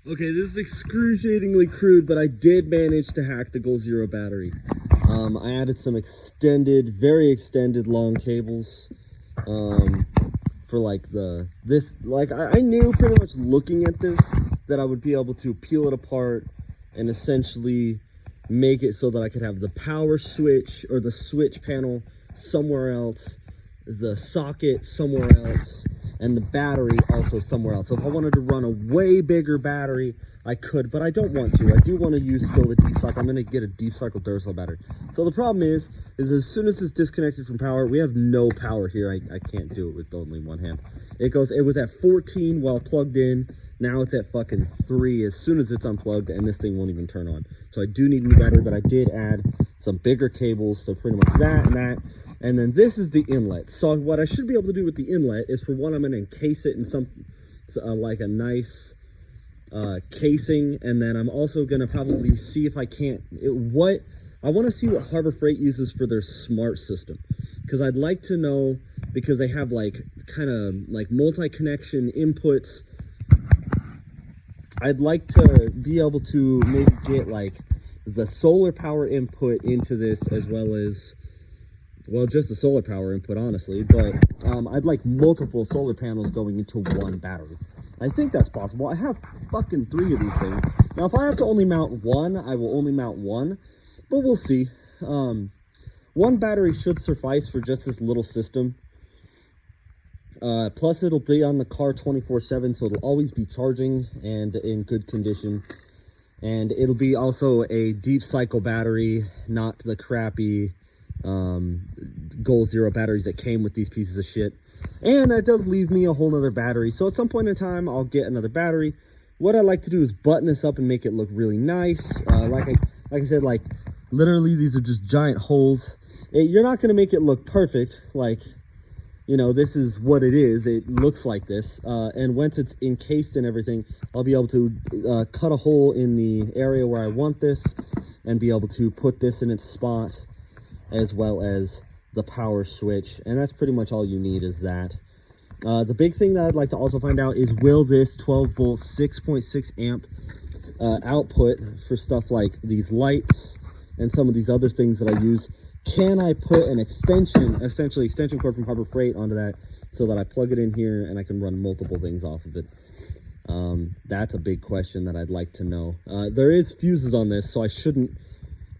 Okay, this is excruciatingly crude, but I did manage to hack the Goal Zero battery. I added some very extended long cables for like I knew pretty much looking at this that I would be able to peel it apart and essentially make it so that I could have the power switch or the switch panel somewhere else, the socket somewhere else, and the battery also somewhere else. So if I wanted to run a way bigger battery, I could, but I don't want to. I do want to use still the deep cycle. I'm going to get a deep cycle Duracell battery. So the problem is as soon as it's disconnected from power, we have no power here. I can't do it with only one hand. It was at 14 while plugged in. Now it's at fucking 3 as soon as it's unplugged, and this thing won't even turn on. So I do need a new battery, but I did add some bigger cables, so pretty much that and that. And then this is the inlet. So what I should be able to do with the inlet is, for one, I'm going to encase it in some like a nice casing, and then I'm also going to probably see if I can't I want to see what Harbor Freight uses for their smart system, because I'd like to know, because they have like kind of like multi-connection inputs. I'd like to be able to maybe get like the solar power input into this, as well as, well, just the solar power input, honestly, but I'd like multiple solar panels going into one battery. I think that's possible. I have fucking 3 of these things. Now, if I have to only mount one, I will only mount one, but we'll see. One battery should suffice for just this little system. Plus, it'll be on the car 24/7, so it'll always be charging and in good condition. And it'll be also a deep cycle battery, not the crappy Goal Zero batteries that came with these pieces of shit. And that does leave me a whole nother battery. So at some point in time, I'll get another battery. What I like to do is button this up and make it look really nice. Like I said, like literally these are just giant holes. You're not going to make it look perfect. Like, you know, this is what it is. It looks like this. And once it's encased and everything, I'll be able to cut a hole in the area where I want this and be able to put this in its spot, as well as the power switch. And that's pretty much all you need, is that. The big thing that I'd like to also find out is, will this 12 volt 6.6 amp output for stuff like these lights and some of these other things that I use, can I put an essentially extension cord from Harbor Freight onto that, so that I plug it in here and I can run multiple things off of it? That's a big question that I'd like to know. There is fuses on this, so I shouldn't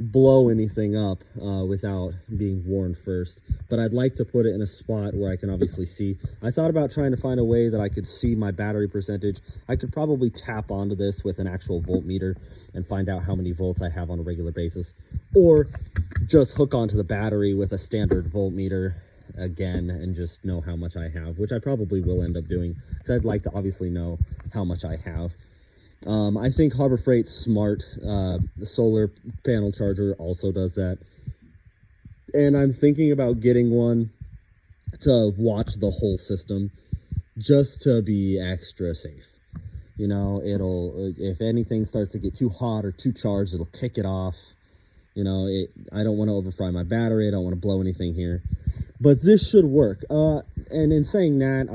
blow anything up without being warned first, but I'd like to put it in a spot where I can obviously see. I thought about trying to find a way that I could see my battery percentage. I could probably tap onto this with an actual voltmeter and find out how many volts I have on a regular basis, or just hook onto the battery with a standard voltmeter again and just know how much I have, which I probably will end up doing, because I'd like to obviously know how much I have. I think Harbor Freight's smart the solar panel charger also does that, and I'm thinking about getting one to watch the whole system, just to be extra safe. You know, it'll, if anything starts to get too hot or too charged, it'll kick it off. You know, I don't want to overfry my battery. I don't want to blow anything here, but this should work. And in saying that,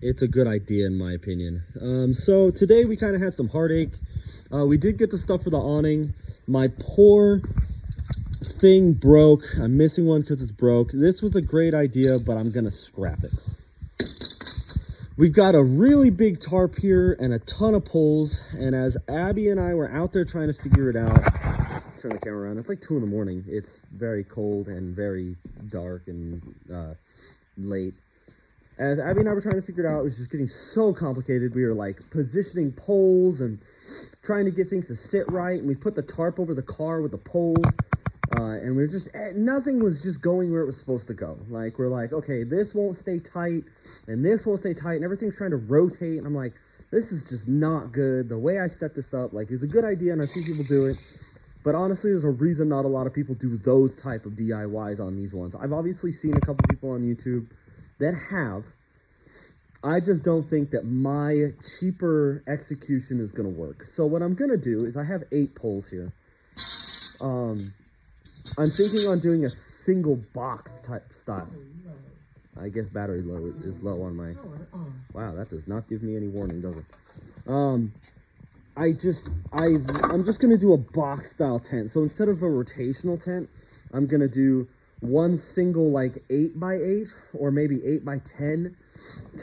it's a good idea in my opinion. So today we kind of had some heartache. We did get the stuff for the awning. My poor thing broke. I'm missing one because it's broke. This was a great idea, but I'm gonna scrap it. We've got a really big tarp here and a ton of poles, and as Abby and I were out there trying to figure it out, turn the camera around, it's like 2 in the morning. It's very cold and very dark and late. As Abby and I were trying to figure it out, it was just getting so complicated. We were like positioning poles and trying to get things to sit right, and we put the tarp over the car with the poles, and we were just, nothing was just going where it was supposed to go. Like, we're like, okay, this won't stay tight, and this won't stay tight, and everything's trying to rotate, and I'm like, this is just not good. The way I set this up, like, it's a good idea, and I've seen people do it, but honestly, there's a reason not a lot of people do those type of DIYs on these ones. I've obviously seen a couple people on YouTube that have. I just don't think that my cheaper execution is going to work. So what I'm going to do is, I have 8 poles here. I'm thinking on doing a single box type style. I guess battery low is low on my... Wow, that does not give me any warning, does it? I'm just gonna do a box style tent. So instead of a rotational tent, I'm gonna do one single like 8x8 or maybe 8x10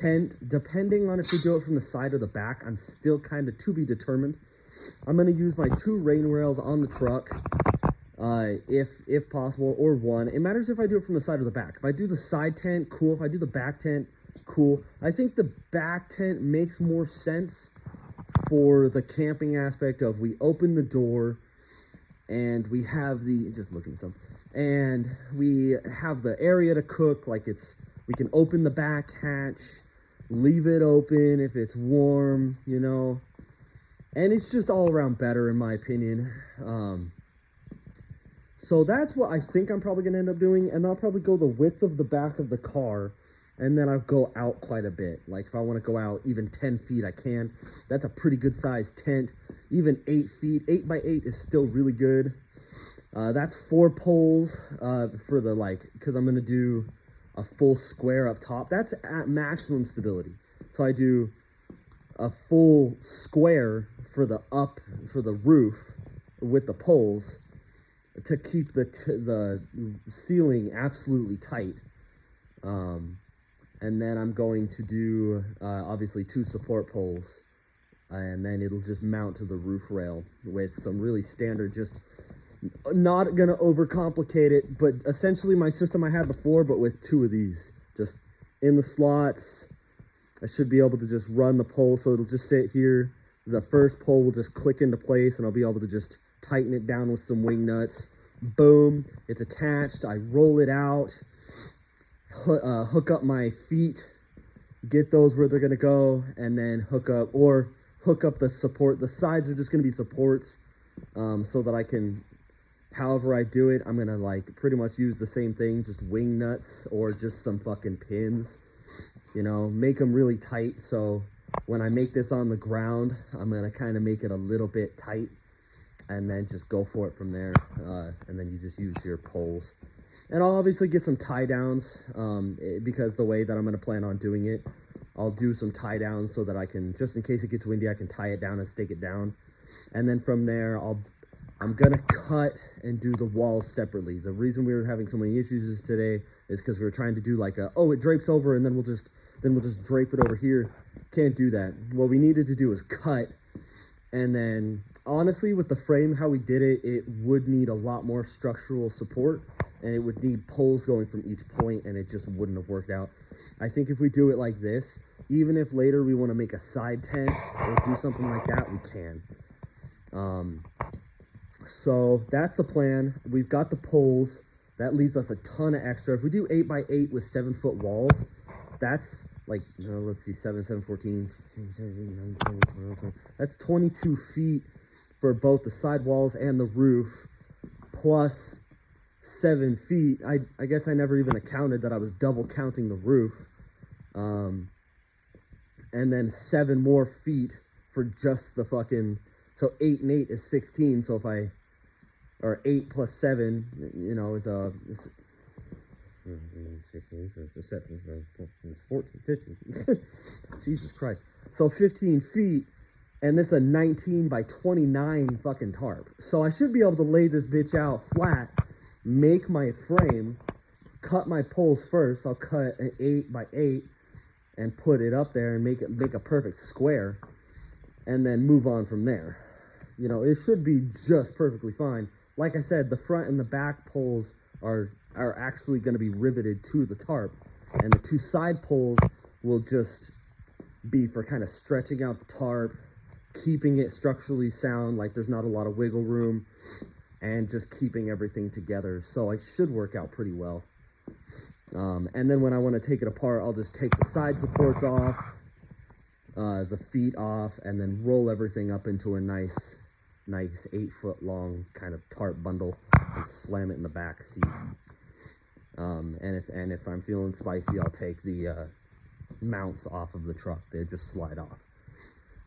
tent, depending on if we do it from the side or the back. I'm still kind of to be determined. I'm gonna use my 2 rain rails on the truck, if possible, or one. It matters if I do it from the side or the back. If I do the side tent, cool. If I do the back tent, cool. I think the back tent makes more sense for the camping aspect of we open the door and we have the, just looking some, and we have the area to cook. Like we can open the back hatch, leave it open if it's warm, you know, and it's just all around better in my opinion. So that's what I think I'm probably gonna end up doing, and I'll probably go the width of the back of the car, and then I'll go out quite a bit. Like if I want to go out even 10 feet, I can. That's a pretty good sized tent. Even 8 feet, 8x8 is still really good. That's 4 poles for the, like, because I'm gonna do a full square up top. That's at maximum stability. So I do a full square for the roof with the poles to keep the ceiling absolutely tight. And then I'm going to do obviously 2 support poles, and then it'll just mount to the roof rail with some really standard, just not gonna overcomplicate it, but essentially my system I had before, but with 2 of these just in the slots. I should be able to just run the pole, so it'll just sit here. The first pole will just click into place, and I'll be able to just tighten it down with some wing nuts. Boom, it's attached. I roll it out, hook up my feet, get those where they're gonna go, and then hook up the support. The sides are just gonna be supports, so that I can, however I do it, I'm gonna like pretty much use the same thing, just wing nuts or just some fucking pins, you know, make them really tight. So when I make this on the ground, I'm gonna kind of make it a little bit tight, and then just go for it from there. And then you just use your poles. And I'll obviously get some tie downs, because the way that I'm gonna plan on doing it, I'll do some tie downs so that I can, just in case it gets windy, I can tie it down and stake it down. And then from there, I'm gonna cut and do the walls separately. The reason we were having so many issues today is because we were trying to do like it drapes over, and then we'll just drape it over here. Can't do that. What we needed to do is cut, and then honestly, with the frame, how we did it, it would need a lot more structural support, and it would need poles going from each point, and it just wouldn't have worked out. I think if we do it like this, even if later we want to make a side tent or do something like that, we can. So that's the plan. We've got the poles. That leaves us a ton of extra. If we do 8x8 with 7-foot walls, that's like, let's see, 7, 14, 17, 19, 20, 20. That's 22 feet for both the side walls and the roof, plus 7 feet. I guess I never even accounted that I was double counting the roof. And then 7 more feet for just the fucking, so 8 and 8 is 16. So if or 8 plus 7, you know, is 14, 15. Jesus Christ. So 15 feet, and this is a 19 by 29 fucking tarp. So I should be able to lay this bitch out flat, make my frame, cut my poles first. I'll cut an 8x8 and put it up there and make a perfect square, and then move on from there. You know, it should be just perfectly fine. Like I said, the front and the back poles are actually going to be riveted to the tarp, and the 2 side poles will just be for kind of stretching out the tarp, keeping it structurally sound, like there's not a lot of wiggle room, and just keeping everything together. So it should work out pretty well. And then when I want to take it apart, I'll just take the side supports off, the feet off, and then roll everything up into a nice 8-foot long kind of tarp bundle and slam it in the back seat. And if I'm feeling spicy, I'll take the mounts off of the truck. They just slide off.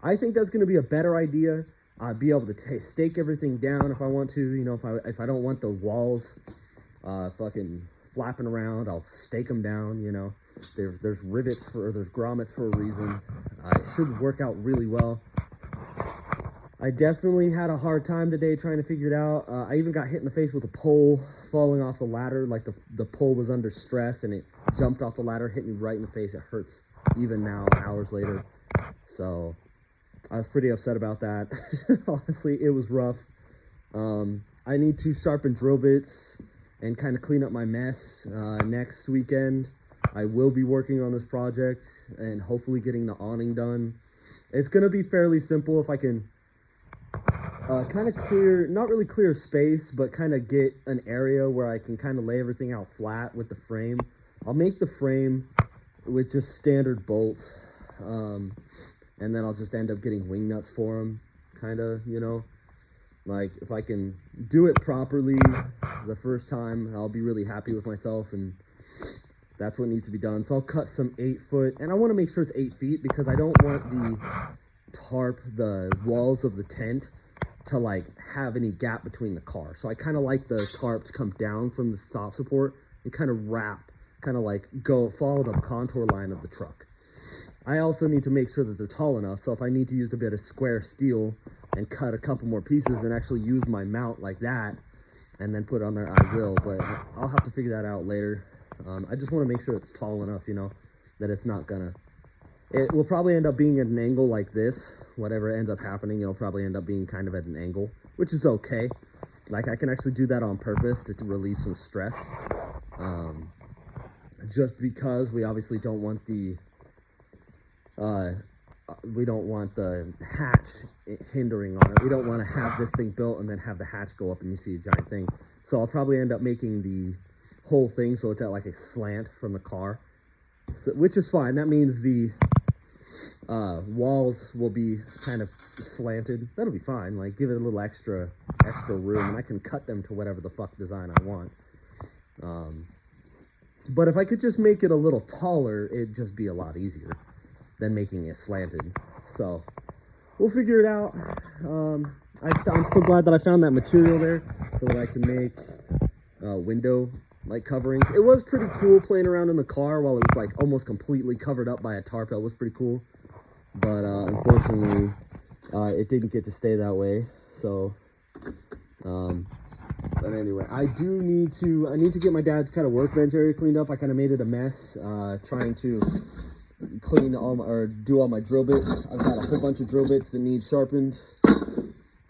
I think that's going to be a better idea. I'll be able to stake everything down if I want to. You know, if I don't want the walls fucking flapping around, I'll stake them down, you know. There's rivets for, there's grommets for a reason. It should work out really well. I definitely had a hard time today trying to figure it out. I even got hit in the face with a pole falling off the ladder. Like the pole was under stress and it jumped off the ladder, hit me right in the face. It hurts even now, hours later. So I was pretty upset about that. Honestly, it was rough. I need to sharpen drill bits and kind of clean up my mess. Next weekend, I will be working on this project and hopefully getting the awning done. It's going to be fairly simple if I can kind of clear, not really clear space, but kind of get an area where I can kind of lay everything out flat with the frame. I'll make the frame with just standard bolts, and then I'll just end up getting wing nuts for them, kind of, you know. Like, if I can do it properly the first time, I'll be really happy with myself, and that's what needs to be done. So I'll cut some 8-foot, and I want to make sure it's 8 feet because I don't want the tarp, the walls of the tent, to like have any gap between the car. So I kind of like the tarp to come down from the stop support and kind of wrap, kind of like follow the contour line of the truck. I also need to make sure that they're tall enough, so if I need to use a bit of square steel and cut a couple more pieces and actually use my mount like that and then put it on there, I will, but I'll have to figure that out later. I just want to make sure it's tall enough, you know, that it's not gonna, it will probably end up being at an angle like this. Whatever ends up happening, it'll probably end up being kind of at an angle, which is okay. Like, I can actually do that on purpose to relieve some stress, just because we obviously don't want the hatch hindering on it. We don't want to have this thing built and then have the hatch go up and you see a giant thing. So I'll probably end up making the whole thing so it's at like a slant from the car, so, which is fine. That means the walls will be kind of slanted. That'll be fine. Like, give it a little extra room, and I can cut them to whatever the fuck design I want. But if I could just make it a little taller, it'd just be a lot easier than making it slanted. So we'll figure it out. I'm still glad that I found that material there so that I can make window like coverings. It was pretty cool playing around in the car while it was like almost completely covered up by a tarp. That was pretty cool, but unfortunately it didn't get to stay that way. So but anyway, I need to get my dad's kind of workbench area cleaned up. I kind of made it a mess trying to clean do all my drill bits. I've got a whole bunch of drill bits that need sharpened.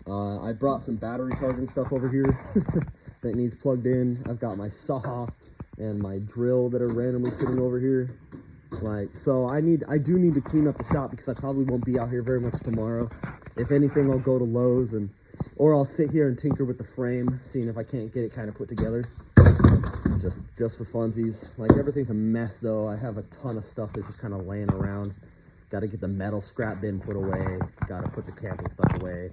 I brought some battery charging stuff over here that needs plugged in. I've got my saw and my drill that are randomly sitting over here. Like, so I do need to clean up the shop because I probably won't be out here very much tomorrow. If anything, I'll go to Lowe's or I'll sit here and tinker with the frame, seeing if I can't get it kind of put together. Just for funsies. Like, everything's a mess though. I have a ton of stuff that's just kind of laying around. Got to get the metal scrap bin put away. Got to put the camping stuff away.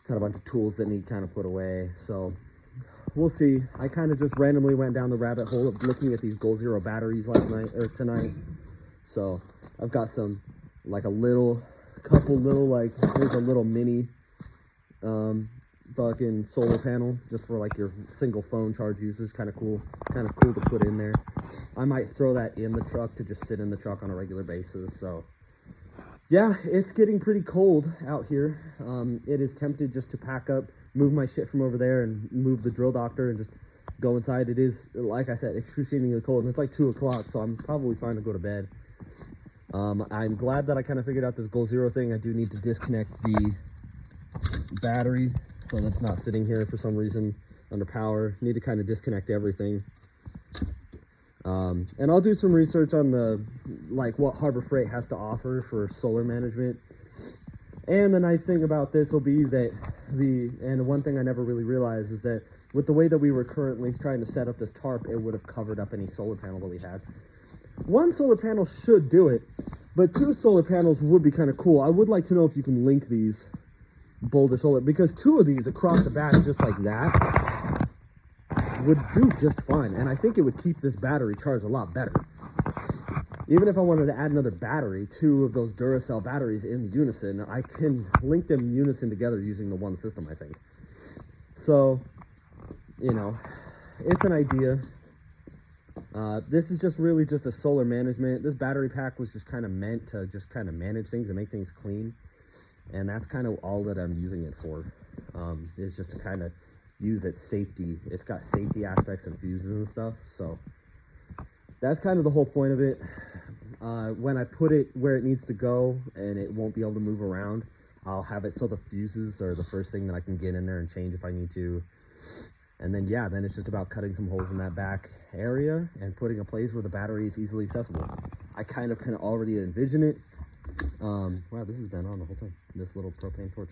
Got a bunch of tools that need kind of put away. So we'll see. I kind of just randomly went down the rabbit hole of looking at these Goal Zero batteries tonight. So I've got some, like couple little, like, here's a little mini fucking solar panel just for like your single phone charge users. Kind of cool to put in there. I might throw that in the truck to just sit in the truck on a regular basis. So yeah, it's getting pretty cold out here. It is tempted just to pack up, move my shit from over there and move the drill doctor and just go inside. It is, like I said, excruciatingly cold, and it's like 2 o'clock, so I'm probably fine to go to bed. I'm glad that I kind of figured out this Goal Zero thing. I do need to disconnect the battery so that's not sitting here for some reason under power. Need to kind of disconnect everything. And I'll do some research on what Harbor Freight has to offer for solar management. And the nice thing about this will be that and one thing I never really realized is that with the way that we were currently trying to set up this tarp, it would have covered up any solar panel that we had. 1 solar panel should do it, but 2 solar panels would be kind of cool. I would like to know if you can link these Boulder Solar, because 2 of these across the back just like that would do just fine, and I think it would keep this battery charged a lot better. Even if I wanted to add another battery, 2 of those Duracell batteries in unison, I can link them in unison together using the one system, I think. So, you know, it's an idea. This is just really just a solar management. This battery pack was just kind of meant to just kind of manage things and make things clean. And that's kind of all that I'm using it for, is just to kind of use its safety. It's got safety aspects and fuses and stuff. So that's kind of the whole point of it. When I put it where it needs to go and it won't be able to move around, I'll have it so the fuses are the first thing that I can get in there and change if I need to. And then, yeah, then it's just about cutting some holes in that back area and putting a place where the battery is easily accessible. I kind of can already envision it. Wow, this has been on the whole time, this little propane torch.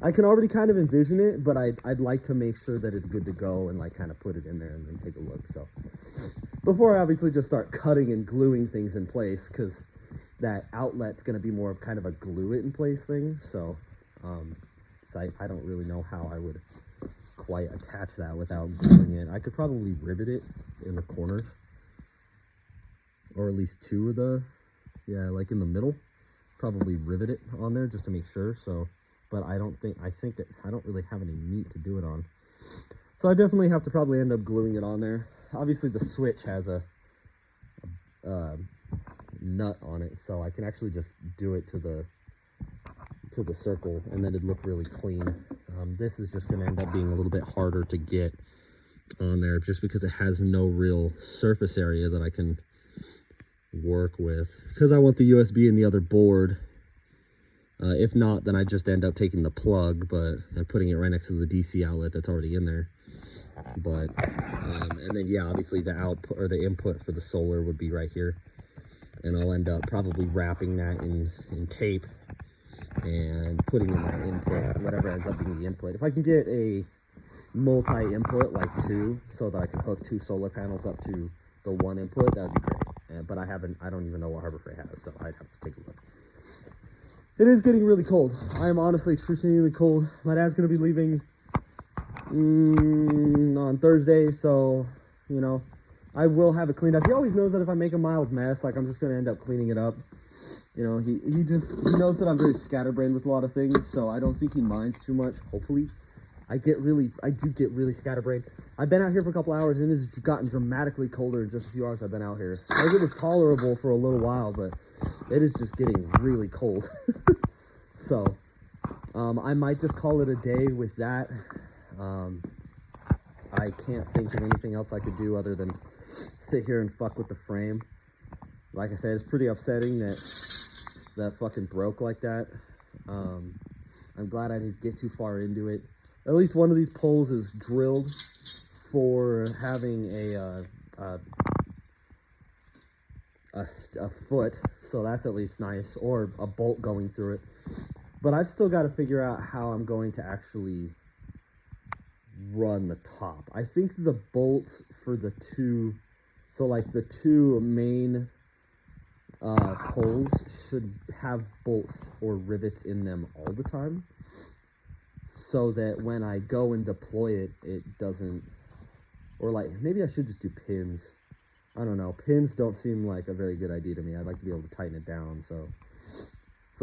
I can already kind of envision it, but I'd like to make sure that it's good to go and like kind of put it in there and then take a look. So before I obviously just start cutting and gluing things in place, because that outlet's going to be more of kind of a glue it in place thing. So I don't really know how I would quite attach that without gluing it. I could probably rivet it in the corners, or at least two of the, yeah, like in the middle, probably rivet it on there just to make sure. So, but I don't really have any meat to do it on. So I definitely have to probably end up gluing it on there. Obviously the switch has a nut on it, so I can actually just do it to the circle and then it'd look really clean. This is just going to end up being a little bit harder to get on there just because it has no real surface area that I can work with, because I want the USB in the other board. If not, then I just end up taking the plug and putting it right next to the DC outlet that's already in there. But and then, yeah, obviously the output or the input for the solar would be right here, and I'll end up probably wrapping that in tape and putting in my input, whatever ends up being the input. If I can get a multi-input, like two, so that I can hook two solar panels up to the one input, that would be great. But I don't even know what Harbor Freight has, so I'd have to take a look. It is getting really cold. I am honestly excruciatingly cold. My dad's going to be leaving on Thursday, so, you know, I will have it cleaned up. He always knows that if I make a mild mess, like, I'm just going to end up cleaning it up. You know, he knows that I'm very scatterbrained with a lot of things, so I don't think he minds too much, hopefully. I do get really scatterbrained. I've been out here for a couple hours, and it's gotten dramatically colder in just a few hours I've been out here. Like, it was tolerable for a little while, but it is just getting really cold. So, I might just call it a day with that. I can't think of anything else I could do other than sit here and fuck with the frame. Like I said, it's pretty upsetting that fucking broke like that. I'm glad I didn't get too far into it. At least one of these poles is drilled for having a foot, so that's at least nice, or a bolt going through it. But I've still got to figure out how I'm going to actually run the top. I think the bolts for the two, so like the two main poles should have bolts or rivets in them all the time, so that when I go and deploy it, it doesn't, or like, maybe I should just do pins. I don't know. Pins don't seem like a very good idea to me. I'd like to be able to tighten it down. So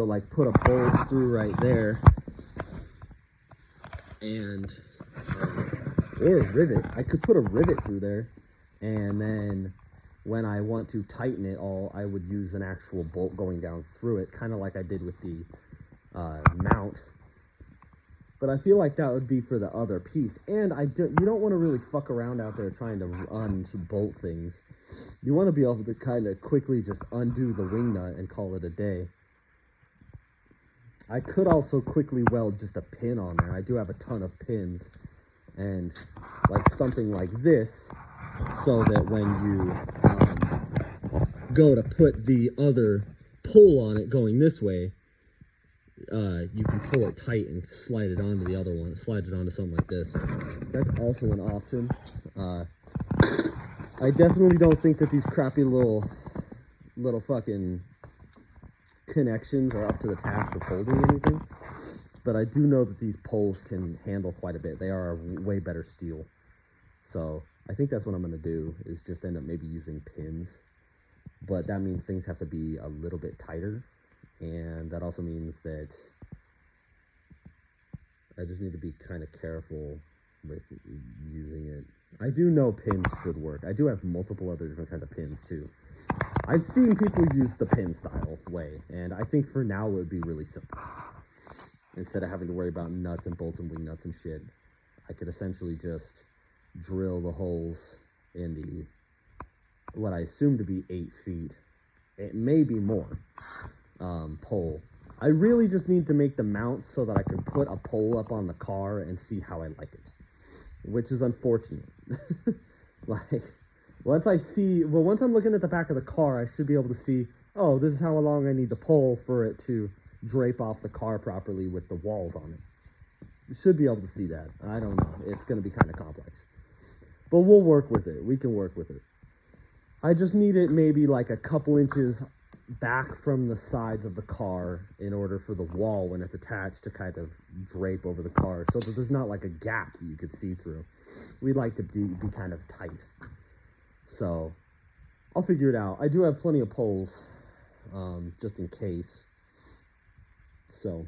like put a bolt through right there, and or a rivet. I could put a rivet through there, and then when I want to tighten it all, I would use an actual bolt going down through it, kind of like I did with the mount. But I feel like that would be for the other piece. And you don't want to really fuck around out there trying to unbolt things. You want to be able to kind of quickly just undo the wing nut and call it a day. I could also quickly weld just a pin on there. I do have a ton of pins. And like something like this, so that when you go to put the other pull on it going this way, you can pull it tight and slide it onto the other one, slide it onto something like this. That's also an option. I definitely don't think that these crappy little fucking connections are up to the task of holding anything, but I do know that these poles can handle quite a bit. They are a way better steel. So I think that's what I'm going to do, is just end up maybe using pins, but that means things have to be a little bit tighter. And that also means that I just need to be kind of careful with using it. I do know pins should work. I do have multiple other different kinds of pins too. I've seen people use the pin style way, and I think for now it would be really simple. Instead of having to worry about nuts and bolts and wing nuts and shit, I could essentially just drill the holes in the, what I assume to be 8 feet, it may be more, pole. I really just need to make the mounts so that I can put a pole up on the car and see how I like it, which is unfortunate. Like, once I'm looking at the back of the car, I should be able to see, oh, this is how long I need the pole for it to drape off the car properly with the walls on it. You should be able to see that. I don't know. It's going to be kind of complex. But we'll work with it. We can work with it. I just need it maybe like a couple inches back from the sides of the car in order for the wall, when it's attached, to kind of drape over the car so that there's not like a gap that you could see through. We'd like to be kind of tight. So I'll figure it out. I do have plenty of poles, just in case. So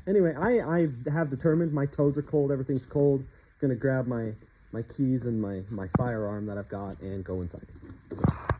anyway, I have determined my toes are cold. Everything's cold. I'm gonna grab my keys and my firearm that I've got and go inside. So.